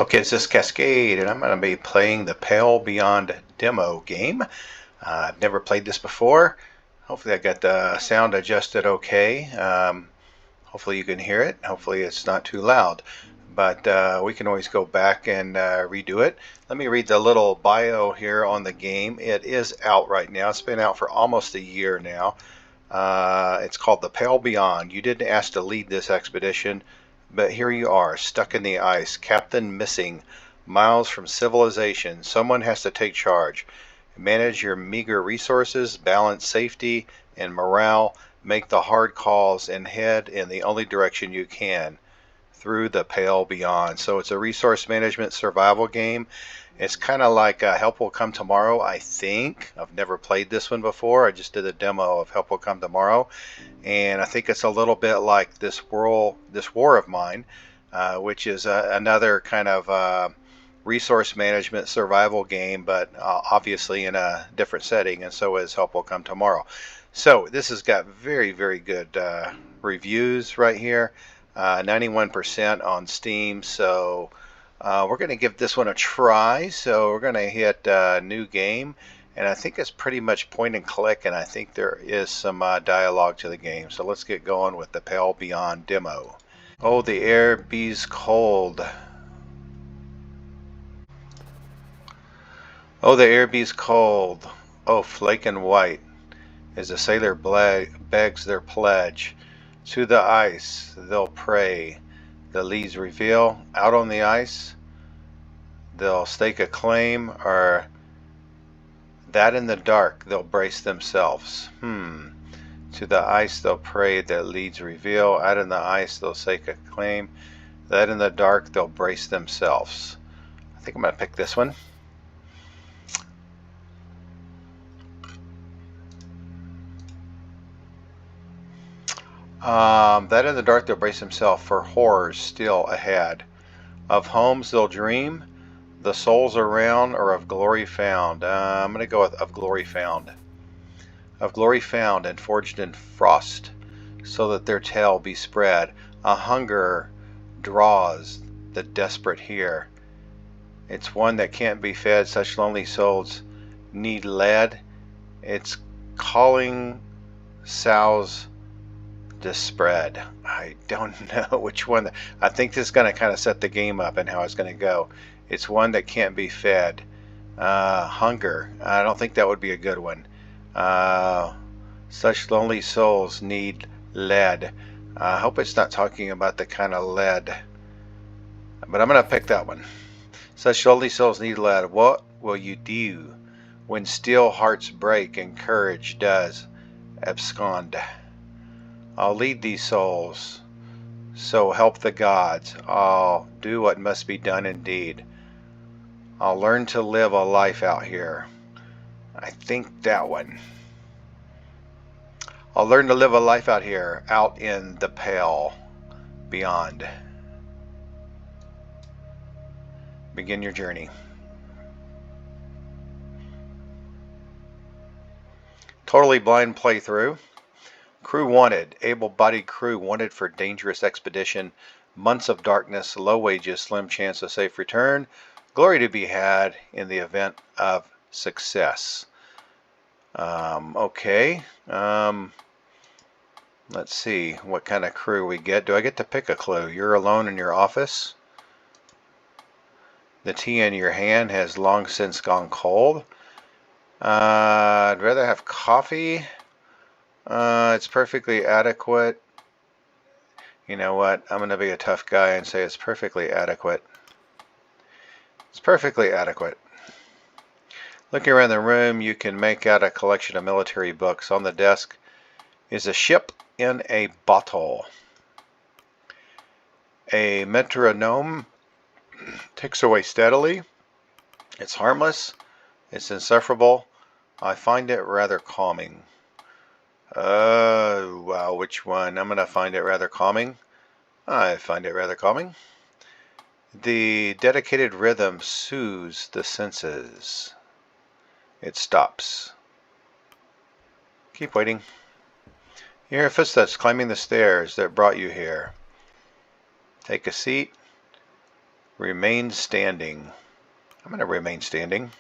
Okay, it's this Cascade, and I'm going to be playing the Pale Beyond demo game. I've never played this before. Hopefully I got the sound adjusted okay. Hopefully you can hear it. Hopefully it's not too loud. But we can always go back and redo it. Let me read the little bio here on the game. It is out right now. It's been out for almost a year now. It's called the Pale Beyond. You didn't ask to lead this expedition, but here you are, stuck in the ice, captain missing, miles from civilization. Someone has to take charge. Manage your meager resources, balance safety and morale, make the hard calls, and head in the only direction you can, through the Pale Beyond. So it's a resource management survival game. It's kind of like Help Will Come Tomorrow, I think. I've never played this one before. I just did a demo of Help Will Come Tomorrow, and I think it's a little bit like this war of mine, which is another kind of resource management survival game, but obviously in a different setting, and so is Help Will Come Tomorrow. So this has got very, very good reviews right here, 91% on Steam. So we're going to give this one a try. So we're going to hit new game, and I think it's pretty much point and click, and I think there is some dialogue to the game. So let's get going with the Pale Beyond demo. Oh, the air bees cold. Oh, the air bees cold. Oh, flake and white, as the sailor begs their pledge. To the ice they'll pray. The leaves reveal. Out on the ice they'll stake a claim, or that in the dark they'll brace themselves. To the ice they'll pray, the leads reveal. Out in the ice they'll stake a claim, that in the dark they'll brace themselves. I think I'm going to pick this one. That in the dark they'll brace themselves for horrors still ahead. Of homes they'll dream, the souls around, or of glory found. I'm going to go with of glory found. Of glory found and forged in frost, so that their tale be spread. A hunger draws the desperate here. It's one that can't be fed. Such lonely souls need lead. It's calling sows to spread. I don't know which one. I think this is going to kind of set the game up and how it's going to go. It's one that can't be fed. Hunger. I don't think that would be a good one. Such lonely souls need lead. I hope it's not talking about the kind of lead, but I'm going to pick that one. Such lonely souls need lead. What will you do when still hearts break and courage does abscond? I'll lead these souls, so help the gods. I'll do what must be done indeed. I'll learn to live a life out here. I think that one. I'll learn to live a life out here, out in the Pale Beyond. Begin your journey. Totally blind playthrough. Crew wanted. Able-bodied crew wanted for dangerous expedition. Months of darkness, low wages, slim chance of safe return. Glory to be had in the event of success. Okay. Let's see what kind of crew we get. Do I get to pick a clue? You're alone in your office. The tea in your hand has long since gone cold. I'd rather have coffee. It's perfectly adequate. You know what? I'm going to be a tough guy and say it's perfectly adequate. It's perfectly adequate. Looking around the room, you can make out a collection of military books. On the desk is a ship in a bottle. A metronome ticks away steadily. It's harmless. It's insufferable. I find it rather calming. Wow, which one? I'm going to find it rather calming. I find it rather calming. The dedicated rhythm soothes the senses. It stops. Keep waiting. You hear footsteps climbing the stairs that brought you here. Take a seat. Remain standing. I'm going to remain standing.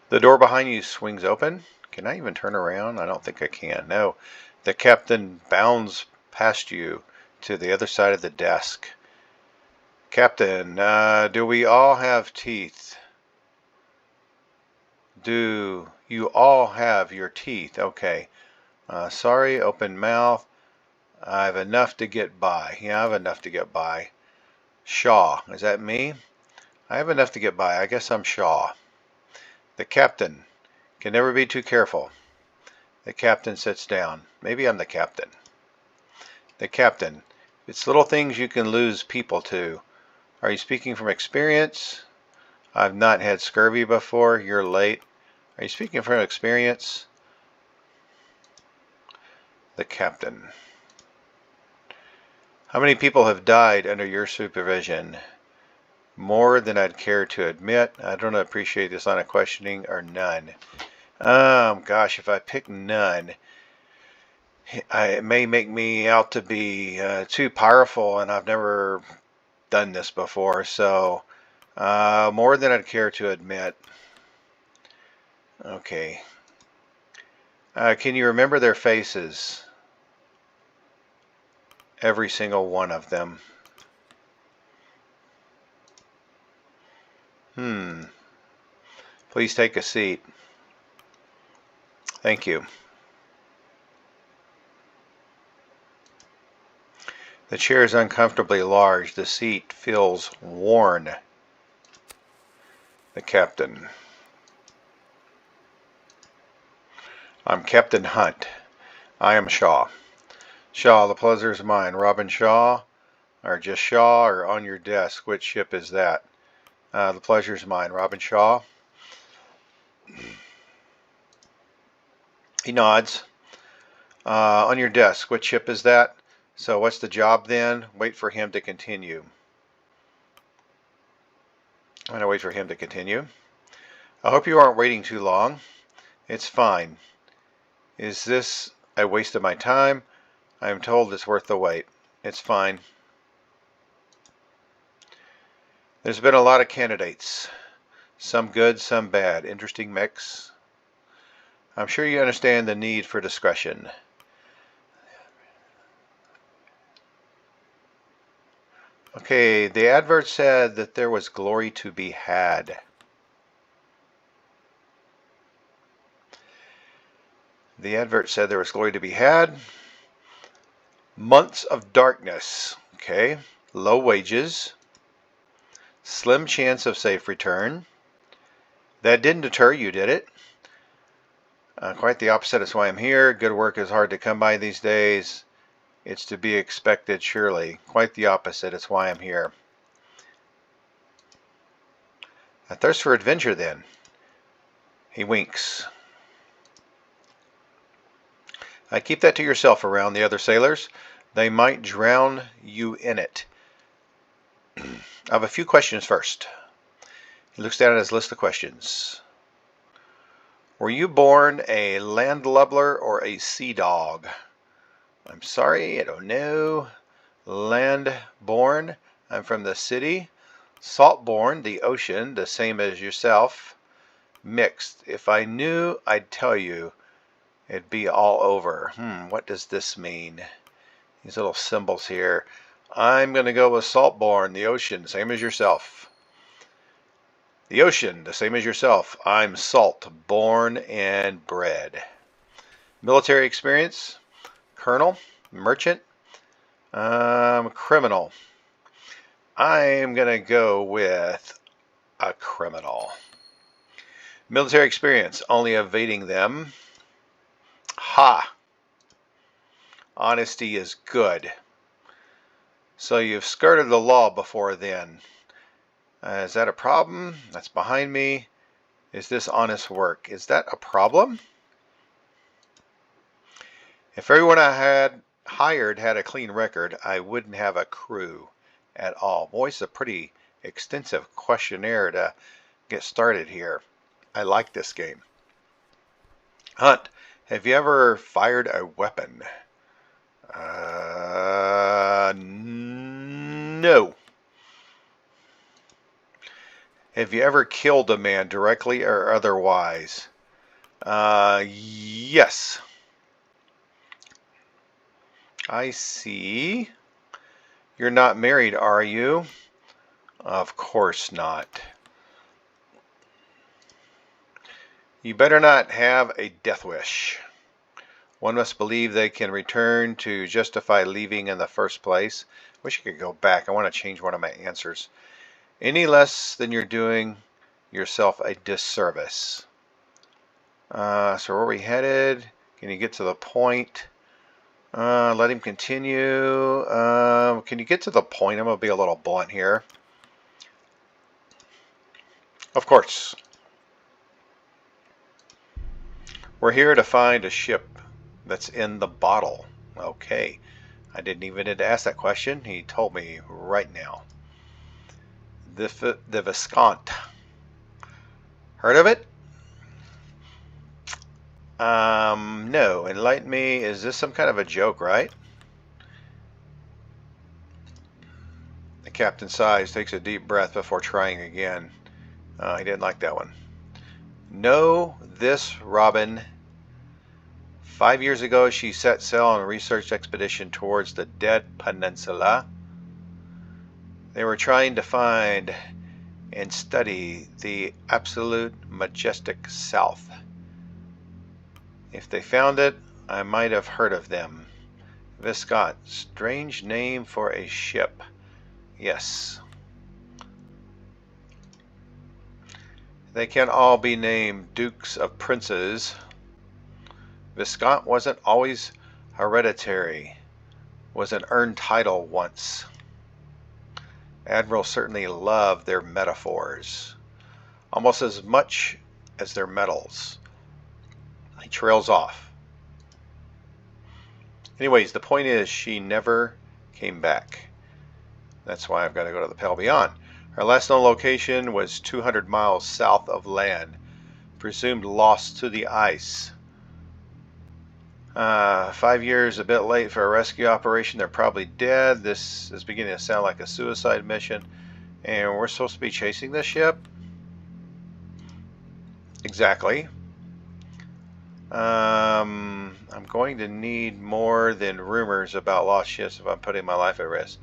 The door behind you swings open. Can I even turn around? I don't think I can. No. The captain bounds past you to the other side of the desk. Captain, do we all have teeth? Do you all have your teeth? Okay. Sorry, open mouth. I have enough to get by. Yeah, I have enough to get by. Shaw, is that me? I have enough to get by. I guess I'm Shaw. The captain can never be too careful. The captain sits down. Maybe I'm the captain. The captain. It's little things you can lose people to. Are you speaking from experience? I've not had scurvy before. You're late. Are you speaking from experience? The captain. How many people have died under your supervision? More than I'd care to admit. I don't appreciate this line of questioning, or none. Gosh, if I pick none, it may make me out to be too powerful, and I've never done this before, so more than I'd care to admit. Okay. Can you remember their faces? Every single one of them. Please take a seat. Thank you. The chair is uncomfortably large. The seat feels worn. The captain. I'm Captain Hunt. I am Shaw. Shaw, the pleasure is mine. Robin Shaw, or just Shaw, or on your desk. Which ship is that? The pleasure is mine. Robin Shaw. He nods. On your desk. Which ship is that? So what's the job then? Wait for him to continue. I'm going to wait for him to continue. I hope you aren't waiting too long. It's fine. Is this a waste of my time? I am told it's worth the wait. It's fine. There's been a lot of candidates. Some good, some bad. Interesting mix. I'm sure you understand the need for discretion. Okay, the advert said that there was glory to be had. The advert said there was glory to be had. Months of darkness. Okay. Low wages. Slim chance of safe return. That didn't deter you, did it? Quite the opposite. That's why I'm here. Good work is hard to come by these days. It's to be expected, surely. Quite the opposite. It's why I'm here. A thirst for adventure, then. He winks. Keep that to yourself around the other sailors. They might drown you in it. I have a few questions first. He looks down at his list of questions. Were you born a landlubber or a sea dog? I'm sorry, I don't know. Land-born, I'm from the city. Salt-born, the ocean, the same as yourself. Mixed, if I knew, I'd tell you. It'd be all over. What does this mean? These little symbols here. I'm going to go with salt-born, the ocean, same as yourself. The ocean, the same as yourself. I'm salt, born and bred. Military experience, colonel, merchant, criminal. I'm going to go with a criminal. Military experience, only evading them. Ha! Honesty is good. So you've skirted the law before then. Is that a problem? That's behind me. Is this honest work? Is that a problem? If everyone I had hired had a clean record, I wouldn't have a crew at all. Boy, it's a pretty extensive questionnaire to get started here. I like this game. Hunt, have you ever fired a weapon? No. Have you ever killed a man directly or otherwise? Yes. I see. You're not married, are you? Of course not. You better not have a death wish. One must believe they can return to justify leaving in the first place. Wish I could go back. I want to change one of my answers. Any less than you're doing yourself a disservice. So where are we headed? Can you get to the point? Let him continue. Can you get to the point? I'm going to be a little blunt here. Of course. We're here to find a ship that's in the bottle. Okay. I didn't even need to ask that question. He told me right now. The Viscount. Heard of it? No. Enlighten me. Is this some kind of a joke, right? The captain sighs, takes a deep breath before trying again. He didn't like that one. Know this, Robin. 5 years ago, she set sail on a research expedition towards the Dead Peninsula. They were trying to find and study the absolute majestic South. If they found it, I might have heard of them. Viscount, strange name for a ship. Yes. They can all be named dukes of princes. Viscount wasn't always hereditary. Was an earned title once. Admirals certainly love their metaphors. Almost as much as their medals. He trails off. Anyways, the point is she never came back. That's why I've got to go to the Pale Beyond. Our last known location was 200 miles south of land. Presumed lost to the ice. 5 years a bit late for a rescue operation. They're probably dead. This is beginning to sound like a suicide mission. And we're supposed to be chasing this ship? Exactly. I'm going to need more than rumors about lost ships if I'm putting my life at risk.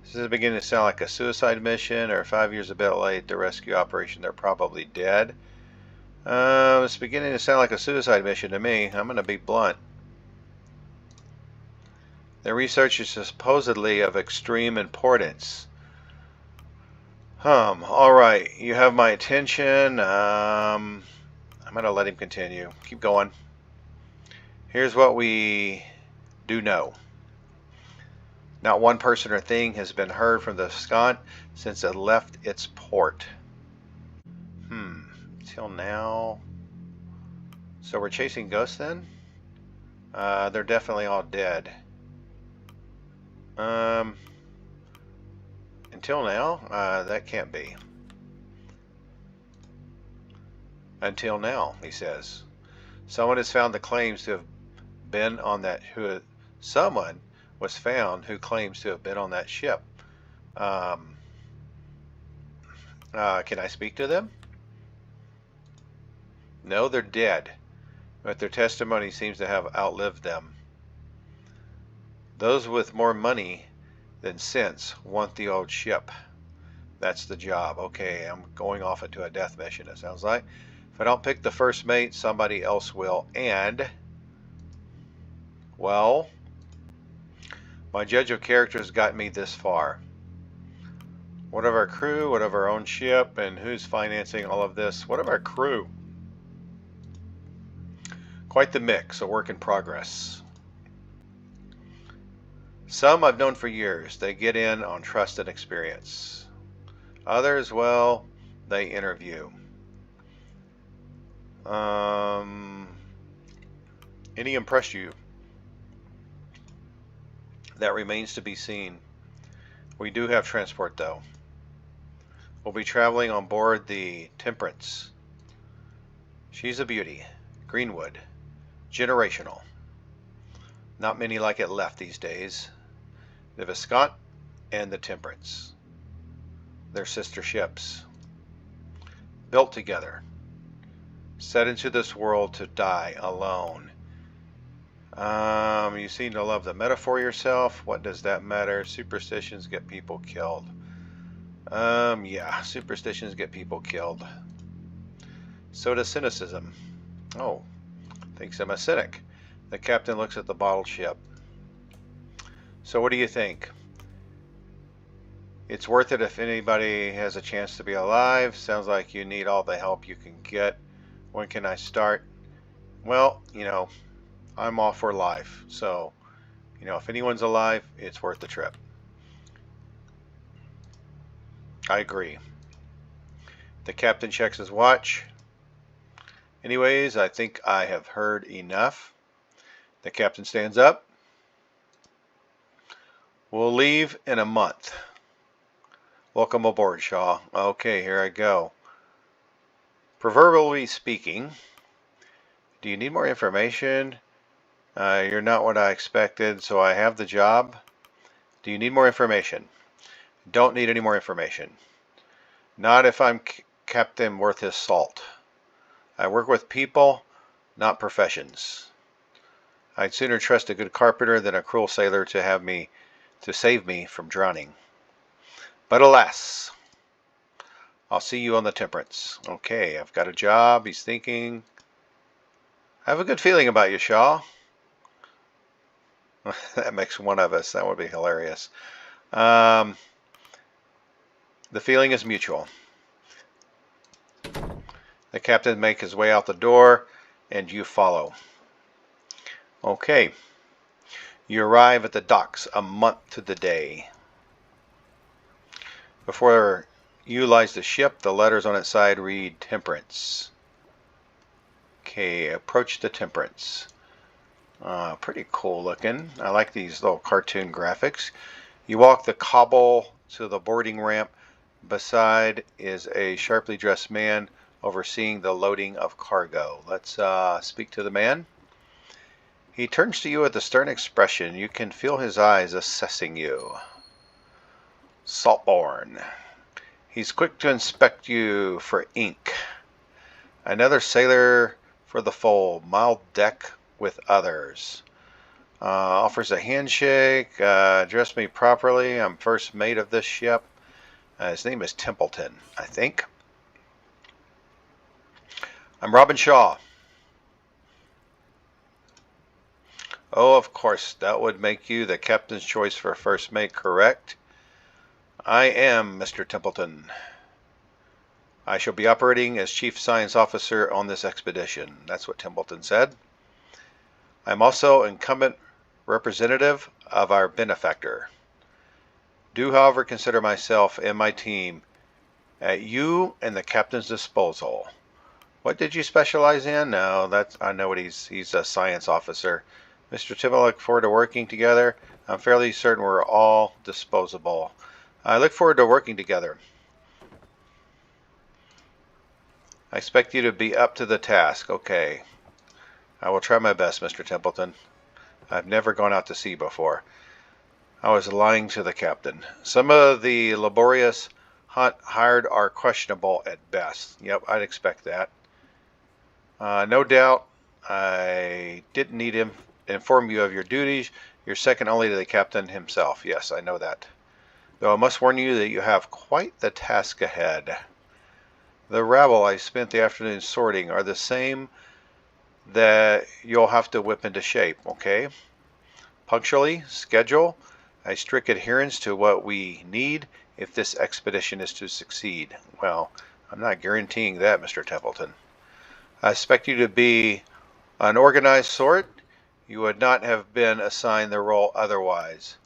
This is beginning to sound like a suicide mission, or 5 years a bit late, the rescue operation, they're probably dead. It's beginning to sound like a suicide mission to me. I'm going to be blunt. The research is supposedly of extreme importance. Alright, you have my attention. I'm going to let him continue. Keep going. Here's what we do know. Not one person or thing has been heard from the Viscount since it left its port. Till now. So we're chasing ghosts then? They're definitely all dead. Until now? That can't be. Until now, he says. Someone has found the claims to have been on that someone was found who claims to have been on that ship. Can I speak to them? No, they're dead, but their testimony seems to have outlived them. Those with more money than sense want the old ship. That's the job. Okay, I'm going off into a death mission, it sounds like. If I don't pick the first mate, somebody else will. And, well, my judge of characters got me this far. What of our crew? What of our own ship? And who's financing all of this? What of our crew? Quite the mix, a work in progress. Some I've known for years. They get in on trust and experience. Others, well, they interview. Any impressed you? That remains to be seen. We do have transport though. We'll be traveling on board the Temperance. She's a beauty. Greenwood. Generational. Not many like it left these days. The Viscount and the Temperance. They're sister ships. built together, set into this world to die alone. You seem to love the metaphor yourself. What does that matter? Superstitions get people killed. Yeah, superstitions get people killed. So does cynicism. Oh, thinks I'm a cynic. The captain looks at the bottled ship. So what do you think? It's worth it if anybody has a chance to be alive. Sounds like you need all the help you can get. When can I start? Well, I'm all for life. So, if anyone's alive, it's worth the trip. I agree. The captain checks his watch. Anyways, I think I have heard enough. The captain stands up. We'll leave in a month. Welcome aboard, Shaw. Okay, here I go. Proverbially speaking, do you need more information? You're not what I expected, so I have the job. Do you need more information? Don't need any more information. Not if I'm Captain worth his salt. I work with people, not professions. I'd sooner trust a good carpenter than a cruel sailor to save me from drowning. But alas, I'll see you on the Temperance. Okay, I've got a job. He's thinking. I have a good feeling about you, Shaw. That makes one of us. That would be hilarious. The feeling is mutual. The captain makes his way out the door, and you follow. Okay. You arrive at the docks a month to the day. Before you lies the ship. The letters on its side read Temperance. Okay, approach the Temperance. Pretty cool looking. I like these little cartoon graphics. You walk the cobble to the boarding ramp. Beside is a sharply dressed man overseeing the loading of cargo. Let's speak to the man. He turns to you with a stern expression. You can feel his eyes assessing you. Saltborn. He's quick to inspect you for ink. Another sailor for the fold. Mild deck with others. Offers a handshake. Address me properly. I'm first mate of this ship. His name is Templeton, I think. I'm Robin Shaw. Oh, of course, that would make you the captain's choice for first mate, correct? I am Mr. Templeton. I shall be operating as Chief Science Officer on this expedition. That's what Templeton said. I'm also incumbent representative of our benefactor. Do, however, consider myself and my team at you and the captain's disposal. What did you specialize in? No, I know what he's a science officer. Mr. Tim, I look forward to working together. I'm fairly certain we're all disposable. I look forward to working together. I expect you to be up to the task. Okay. I will try my best, Mr. Templeton. I've never gone out to sea before. I was lying to the captain. Some of the laborious hunt hired are questionable at best. Yep, I'd expect that. No doubt I didn't need to inform you of your duties. You're second only to the captain himself. Yes, I know that. Though I must warn you that you have quite the task ahead. The rabble I spent the afternoon sorting are the same that you'll have to whip into shape, okay? Punctually, schedule, a strict adherence to what we need if this expedition is to succeed. Well, I'm not guaranteeing that, Mr. Templeton. I expect you to be an organized sort. You would not have been assigned the role otherwise.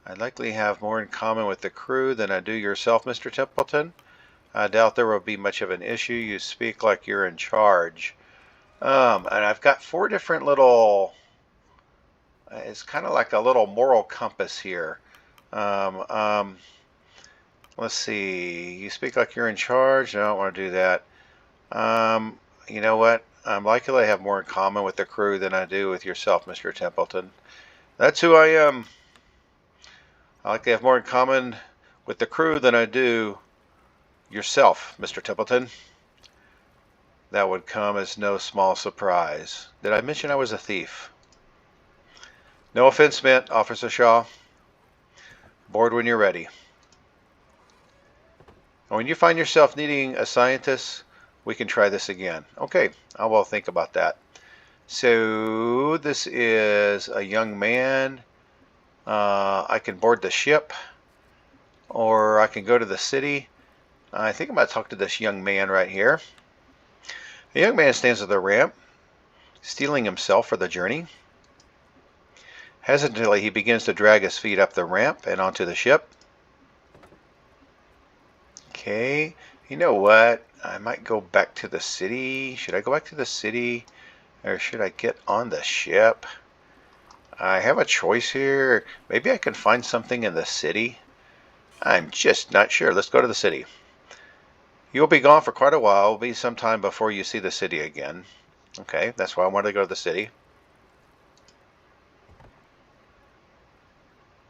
I likely have more in common with the crew than I do yourself, Mr. Templeton. I doubt there will be much of an issue. You speak like you're in charge. And I've got 4 different little... it's kind of like a little moral compass here. Let's see. You speak like you're in charge. No, I don't want to do that. You know what? I'm likely to have more in common with the crew than I do with yourself, Mr. Templeton. That's who I am. I likely have more in common with the crew than I do yourself, Mr. Templeton. that would come as no small surprise. Did I mention I was a thief? No offense meant, Officer Shaw. Board when you're ready. And when you find yourself needing a scientist, we can try this again. Okay, I will think about that. So this is a young man. I can board the ship, or I can go to the city. I think I'm going to talk to this young man right here. The young man stands at the ramp, steeling himself for the journey. Hesitantly, he begins to drag his feet up the ramp and onto the ship. Okay, you know what? I might go back to the city. Should I go back to the city, or should I get on the ship? I have a choice here. Maybe I can find something in the city. I'm just not sure. Let's go to the city. You'll be gone for quite a while. It'll be some time before you see the city again. Okay, that's why I wanted to go to the city.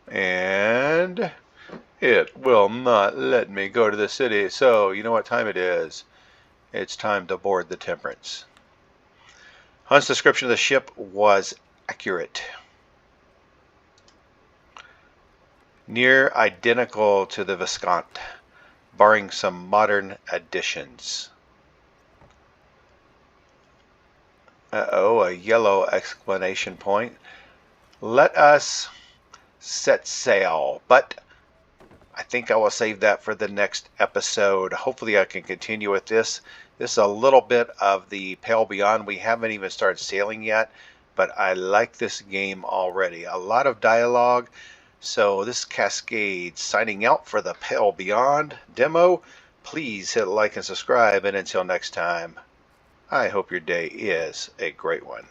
And it will not let me go to the city. So, you know what time it is? It's time to board the Temperance. Hunt's description of the ship was accurate. Near identical to the Viscount, barring some modern additions. Uh-oh, a yellow exclamation point. Let us set sail, but I think I will save that for the next episode. Hopefully I can continue with this. This is a little bit of the Pale Beyond. We haven't even started sailing yet, but I like this game already. A lot of dialogue. So this is Cascade signing out for the Pale Beyond demo. Please hit like and subscribe, and until next time, I hope your day is a great one.